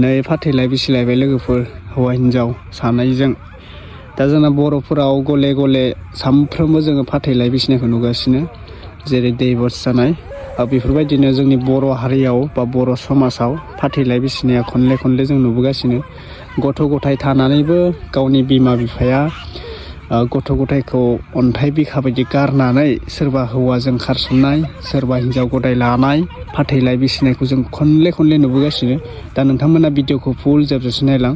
नै फाथैलाय बिसिलायबाय लोगोफोर हौवा हिन्जाव सानैजों। दा जोंना बर'फोराव गले गले सामफ्रोमबो जोङो फाथैलाय बिसिनायखौ नुगासिनो, जेरै दैभर्स जानाय। बेफोरबायदिनो जोंनि बर' हारियाव बा बर' समाजाव फाथैलाय बिसिनाया खनले खनले जों नुबोगासिनो। गथ' गथाय थानानैबो गावनि बिमा बिफाया गथ' गथायखौ अन्थाइ बिखा बायदि गारनानै सोरबा हौवाजों खारसननाय, सोरबा हिन्जाव गदाय लानाय, फाथैलाय बिसिनायखौ जों खनले खनले नुबोगासिनो। दा नोंथांमोना भिडिअखौ फुल जोबजासिम नायलां।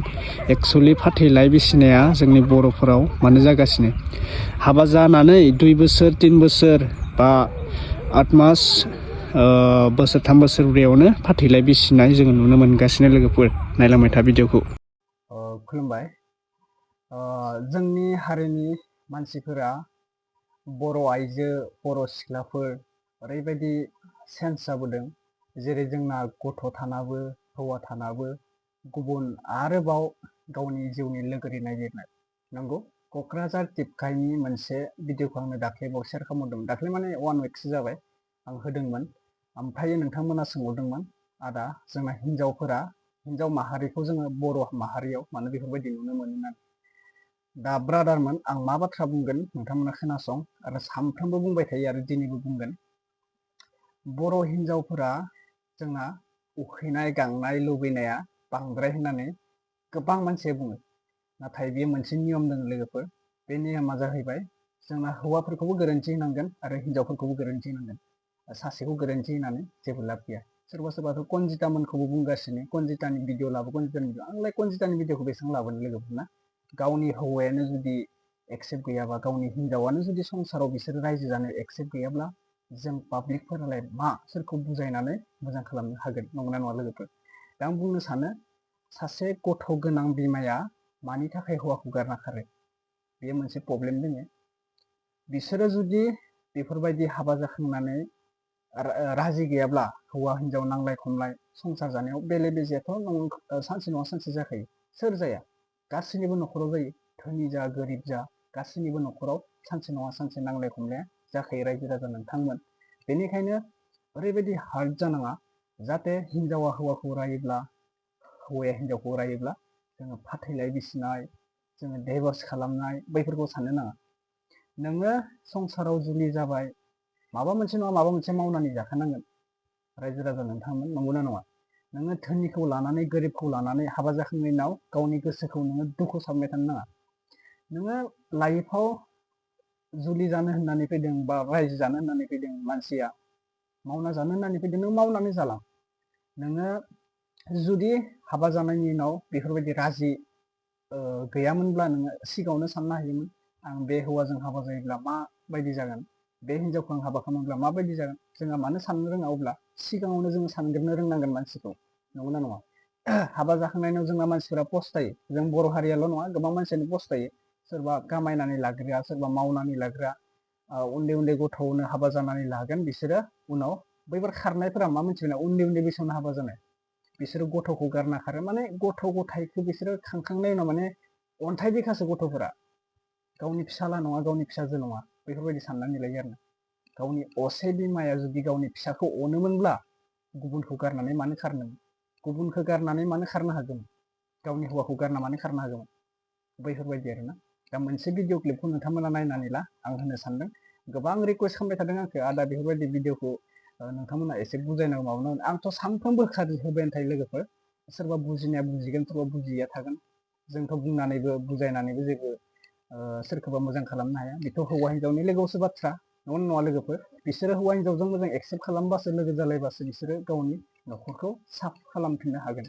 एक्सुवेलि फाथैलाय बिसिनाया जोंनि बर'फोराव मानो जागासिनो? हाबा जानानै 2 बोसोर 3 बोसोर बा 8 मास बोसोरथाम बोसोरब्रैयावनो फाथैलाय बिसिनाय जोङो नुनो मोनगासिनो लोगोफोर। नायलांबाय था भिडिअखौ। खुलुमबाय। जोंनि हारिनि मानसिफोरा, बर' आइजो, बर' सिख्लाफोर ओरैबायदि सेन्स जाबोदों, जेरै जोंना गथ' थानाबो हौवा थानाबो गुबुन आरोबाव गावनि जिउनि लोगोरि नागिरनाय। नंगौ, क'क्राझार टिपकाइनि मोनसे भिडिअखौ आंनो दाख्लैबाव शेयार खालामदोंमोन। दाख्लै माने 1 उइकसो जाबाय आं होदोंमोन। ओमफ्राय नोंथांमोना सोंहरदोंमोन, आदा जोंना हिन्जाव माहारिखौ जोङो बर' माहारियाव मानो बेफोरबायदि नुनो मोनो? दा ब्रादारमोन, आं मा बाथ्रा बुंगोन नोंथांमोना खोनासं, आरो सानफ्रोमबो बुंबाय थायो आरो दिनैबो बुंगोन। बर' हिन्जावफोरा जोंना उखैनाय गांनाय लुबैनाया बांद्राय होननानै गोबां मानसिया बुङो। नाथाय बेयो मोनसे नियम दङ लोगोफोर। बे नियमा जाहैबाय, जोंना हौवाफोरखौबो गोरोन्थि होनांगोन आरो हिन्जावफोरखौबो गोरोन्थि होनांगोन। सासेखौ गोरोन्थि होनानै जेबो लाब गैया। सोरबा सोरबाथ' कनजितामोनखौबो बुंगासिनो, कनजितानि भिडिअ लाबो, कनजितानि भिडिअ। आंलाय कनजितानि भिडिअखौ बेसेबां लाबोनो लोगोफोर ना? गावनि हौवायानो जुदि एक्सेप्ट गैयाबा, गावनि हिन्जावानो जुदि संसाराव बिसोर रायजो जानो एक्सेप्ट गैयाब्ला, जों पाब्लिकफोरालाय मा सोरखौ बुजायनानै मोजां खालामनो हागोन? नंगौना नङा लोगोफोर? दा आं बुंनो सानो, सासे गथ' गोनां बिमाया मानि थाखाय हौवाखौ गारना खारो? बेयो मोनसे प्रब्लेम दङ। बिसोरो जुदि बेफोरबायदि हाबा जाखांनानै राजि गैयाब्ला, हौवा हिन्जाव नांलाय खमलाय संसार जानायाव बेले बेजेयाथ' सानसे नङा सानसे जाखायो। सोर जाया? गासैनिबो न'खराव जायो। धोनि जा गोरिब जा, गासैनिबो न'खराव सानसे नङा सानसे नांलाय खमलाया जाखायो रायजो राजा नोंथांमोन। बेनिखायनो ओरैबायदि हार्ड जानाङा, जाहाथे हिन्जावा हौवाखौ रायोब्ला, हौवाया हिन्जावखौ रायोब्ला जोङो फाथैलाय बिसिनाय, जोङो डाइभर्स खालामनाय बैफोरखौ साननो नाङा। नोङो संसाराव जुलि जाबाय, माबा मोनसे नङा माबा मोनसे मावनानै जाखानांगोन रायजो राजा नोंथांमोन। नंगौना नङा? नोङो धोनिखौ लानानै गोरिबखौ लानानै हाबा जाखांनायनि उनाव गावनि गोसोखौ नोङो दुखु सानबाय थानो नाङा। नोङो लाइफआव जुलि जानो होननानै फैदों बा रायजो जानो होननानै फैदों, मानसिया मावना जानो होननानै फैदों, नों मावनानै जालां। नोङो जुदि हाबा जानायनि उनाव बेफोरबायदि राजि गैयामोनब्ला, नोङो सिगाङावनो साननो हायोमोन, आं बे हौवाजों हाबा जायोब्ला माबायदि जागोन, बे हिन्जावखौ आं हाबा खालामोब्ला माबायदि जागोन। जोंहा मानो साननो रोङा? अब्ला सिगाङावनो जोङो सानग्रोनो रोंनांगोन मानसिखौ। नंगौना नङा? हाबा जाखांनायनि उनाव जोंना मानसिफोरा पस्तायो। जों बर' हारियाल' नङा, गोबां मानसियानो पस्तायो। सोरबा कामायनानै लाग्राया, सोरबा मावनानै लाग्रा, उन्दै उन्दै गथ'आवनो हाबा जानानै लागोन। बिसोरो उनाव बैफोर खारनायफोरा मा मिथिगोन? उन्दै उन्दै बैसोआवनो हाबा जानाय। बिसोरो गथ'खौ गारना खारो, माने गथ' गथायखौ बिसोरो खांखांनायनि उनाव माने अन्थाइ बिखासो गथ'फोरा। गावनि फिसाला नङा, गावनि फिसाजो नङा, बेफोरबायदि साननानै लायो आरो ना। गावनि असे बिमाया जुदि गावनि फिसाखौ अनोमोनब्ला, गुबुनखौ गारनानै मानो खारनो? गुबुनखौ गारनानै मानो खारनो हागौमोन? गावनि हौवाखौ गारना मानो खारनो हागौमोन? बैफोरबायदि आरोना। दा मोनसे भिडिअ क्लिपखौ नोंथांमोना नायनानै ला। आं होनो सानदों, गोबां रिकुवेस्ट खालामबाय थादों आंखौ, आदा बेफोरबायदि भिडिअखौ नोंथांमोना एसे बुजायनांगौ माबानांगौ। आंथ' सानफ्रोमबो होबायानो थायो लोगोफोर। सोरबा बुजिनाया बुजिगोन, सोरबा बुजिया थागोन। जोंथ' बुंनानैबो बुजायनानैबो जेबो सोरखौबा मोजां खालामनो हाया। बेथ' हौवा हिन्जावनि लोगोआवसो बाथ्रा। नंगौना नङा लोगोफोर? बिसोरो हौवा हिन्जावजों मोजां एक्सेप्ट खालामबासो, लोगो जालायबासो बिसोरो गावनि न'खरखौ साफ खालामफिननो हागोन।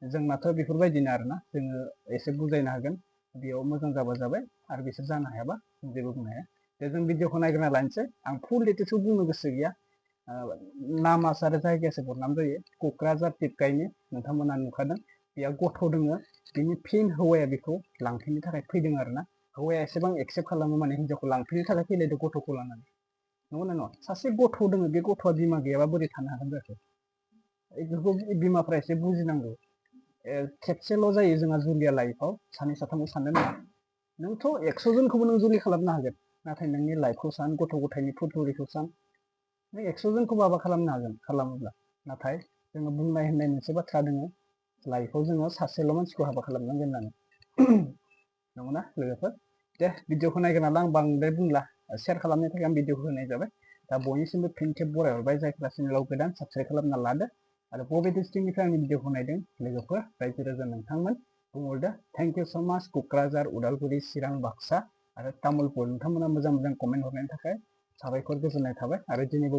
जोंनाथ' बेफोरबायदिनो आरोना, जोङो एसे बुजायनो हागोन, बेयाव मोजां जाबा जाबाय, आरो बिसोर जानो हायाबा जों जेबो बुंनो हाया। दा जों भिडिअखौ नायग्रोना लानोसै। आं फुल डिटेल्सखौ बुंनो गोसो गैया। नामासो आरो जायगायासो बदनाम जायो। क'क्राझार टिपकाइनि, नोंथांमोना नुखादों। बेयाव गथ' दोङो, बिनि फिन हौवाया बेखौ लांफिननो थाखाय फैदों आरोना। हौवाया एसेबां एक्सेप्ट खालामो, माने हिन्जावखौ लांफिननो थाखाय फैलायदों गथ'खौ लानानै। नंगौना नङा? सासे गथ' दोङो, बे गथ'आ बिमा गैयाबा बोरै थानो हागोन जाखो? बेफोरखौ बिमाफ्रा एसे बुजिनांगौ। खेबसेल' जायो जोंहा जुलिया लाइफआव, सानै साथामाव साननो नाङा। नोंथ' 100 जनखौबो नों जुलि खालामनो हागोन, नाथाय नोंनि लाइफखौ सान, गथ' गथायनि फुलफुरिखौ सान। नों 100 जनखौ माबा खालामनो हागोन खालामोब्ला। नाथाय जोङो बुंनाय होननाय मोनसे बाथ्रा दङ, लाइफआव जोङो सासेल' मानसिखौ हाबा खालामनांगोन होननानै नंगौना लोगोफोर दे भिडिअखौ नायगोन नालाय आं बांद्राय बुंला शेयार खालामनो थाखाय आं भिडिअखौ होनाय जाबाय दा बयनिसिमबो फिन खेब बरायहरबाय जायफ्रा चेनेलाव गोदान साबस्क्राइब खालामना लादो आरो बबे डिस्ट्रिक्टनिफ्राय आंनि भिडिअखौ नायदों लोगोफोर रायजो राजा नोंथांमोन बुंहरदो थेंक इउ सो माच क'क्राझार उदालगुरि चिरां बाक्सा आरो तामुलपुर नोंथांमोना मोजां मोजां कमेन्ट हरनायनि थाखाय साबायखर गोजोननाय थाबाय आरो दिनैबो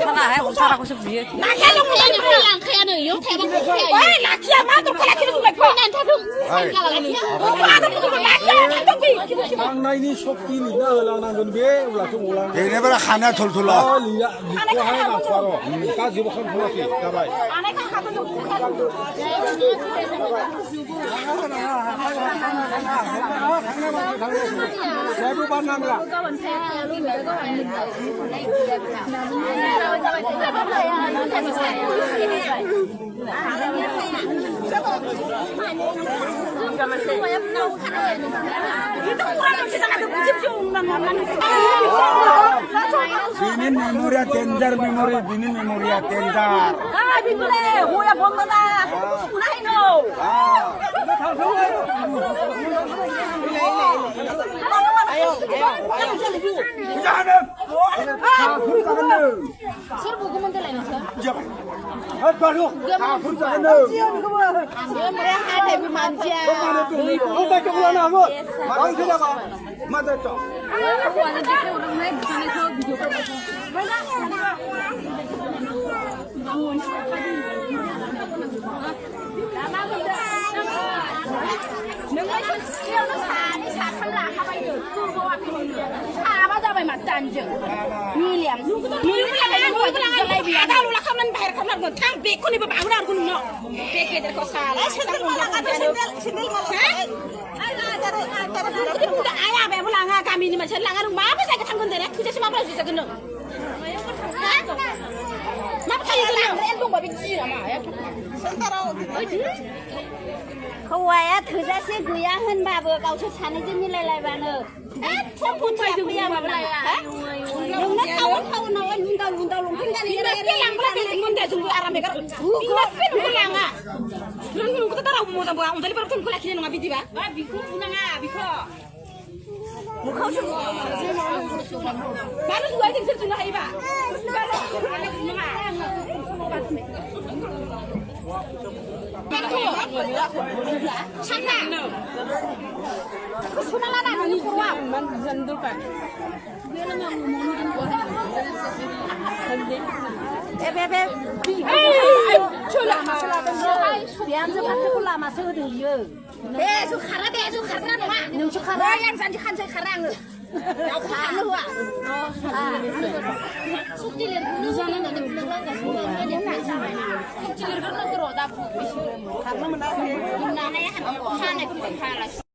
하나에 옷사라고 싶지. 나가는 거 아니야. 랑카야는 요 대박 랑카야. 아, 라키야 마도 칼라키는 거 봐. 난 타도. 엄마도 그거 라키야. 나도 장난이 속기니 나랑 건데 올라 좀 올라. 얘네들 하나 돌돌라. 리야 리고 하나 바로. 까지 뭐 한 플러스 가봐이. 안에 가서 좀 대부 만나라. Binin memoria tender memory, binin memoria tender. 아, 빈들레 호야 번거나. 무나이 노. 서로 보고만 될래나. 바로 다 불쌍한데. 뭐야 하대 만지야. 어떻게 불러나 뭐? 망치자 봐. 맞았죠. kami ini macam langar rumah apa saya ketanggung deh, kerja semua apa susah kena. Kenapa saya kena? Em tuh babi ciri ama ya. हौवाया थोजासे गैया होनबाबो गावसोर सानैजों मिलायलायबानो एथ' फुथिया फैया माबालाया नोंना टाउनाव लुंदाव लंपेन्ट गानहैयो लांब्ला बेलेग मोनदे जोंबो आराम बेगार बिमा बेखौ लाङा नोंखौथ' दाराव मोजां बा अन्थाइनि बाराव थोनखौ लाखिनाय नङा बिदिबा बिखौ बुनाङा बिखौ मोखावसो मानो जुगाय जों सोरजोंनो हायोबा Sana. Kusuna lana ni kuwa. Man zandukan. Bebe. Chula. Biar seperti kula masuk dia. Su khara deh, su khara nama. Su khara yang sanji kan saya kharang. Aku khara lu ah. Suktilir dulu sana nanti pulang lagi semua dia tak sampai. Suktilir kan nanti roda. Karena menarik. Mana ya kan? Sana itu kalah.